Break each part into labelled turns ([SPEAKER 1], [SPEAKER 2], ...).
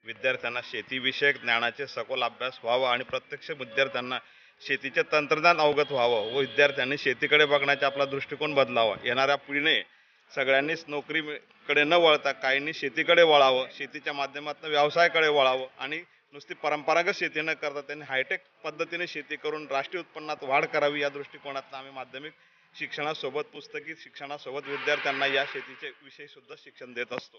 [SPEAKER 1] विद्यार्थ्यांना शेतीविषयक ज्ञानाचे सखोल अभ्यास व्हावा आणि प्रत्यक्ष विद्यार्थ्यांना शेतीचे तंत्रज्ञान अवगत व्हावं व विद्यार्थ्यांनी शेतीकडे बघण्याचा आपला दृष्टिकोन बदलावा। येणाऱ्या पिढीने सगळ्यांनीच नोकरीकडे न वळता काहींनी शेतीकडे वळावं, शेतीच्या माध्यमातून व्यवसायाकडे वळावं आणि नुसती परंपरागत शेती न करता त्यांनी हायटेक पद्धतीने शेती करून राष्ट्रीय उत्पन्नात वाढ करावी या दृष्टिकोनातून आम्ही माध्यमिक शिक्षणासोबत पुस्तकी शिक्षणासोबत विद्यार्थ्यांना या शेतीचे विषय सुद्धा शिक्षण देत असतो।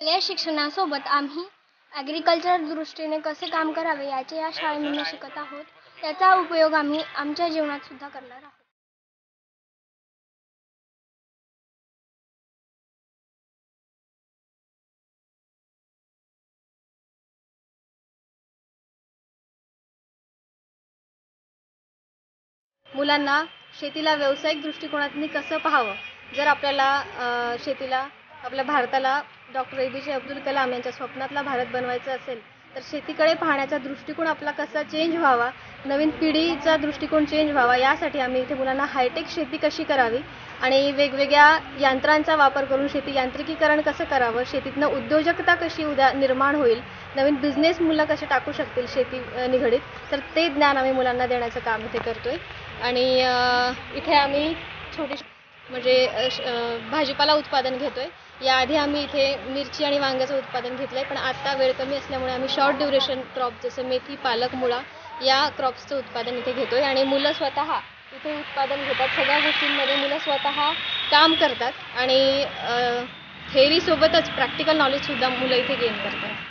[SPEAKER 2] या शिक्षणासोबत आम्ही ॲग्रिकल्चर दृष्टीने कसे काम करावे याचे या शाळेमध्ये शिकत आहोत। त्याचा उपयोग आम्ही आमच्या जीवनात सुद्धा करणार आहोत।
[SPEAKER 3] मुलांना शेतीला व्यावसायिक दृष्टिकोनातून कसं पाहावं, जर आपल्याला शेतीला आपल्या भारताला डॉक्टर APJ अब्दुल कलाम यांच्या स्वप्नातला भारत बनवायचं असेल तर शेतीकडे पाहण्याचा दृष्टिकोन आपला कसा चेंज व्हावा, नवीन पिढीचा दृष्टिकोन चेंज व्हावा, यासाठी आम्ही इथे मुलांना हायटेक शेती कशी करावी आणि वेगवेगळ्या यंत्रांचा वापर करून शेती यांत्रिकीकरण कसं करावं, शेतीतनं उद्योजकता कशी निर्माण होईल, नवीन बिझनेस मुलं कसे टाकू शकतील शेती निगडीत, तर ते ज्ञान आम्ही मुलांना देण्याचं काम इथे करतोय। आणि इथे आम्ही छोटी म्हणजे भाजीपाला उत्पादन घेतोय। याआधी आम्ही इथे मिरची आणि वांग्याचं उत्पादन घेतलंय, पण आता वेळ कमी असल्यामुळे आम्ही शॉर्ट ड्युरेशन क्रॉप जसं मेथी, पालक, मुळा या क्रॉप्सचं उत्पादन इथे घेतोय आणि मुलं स्वतः इथे उत्पादन घेतात। सगळ्या गोष्टींमध्ये मुलं स्वतः काम करतात आणि थेअरी सोबतच प्रॅक्टिकल नॉलेज सुद्धा मुलं इथे गेन करतात।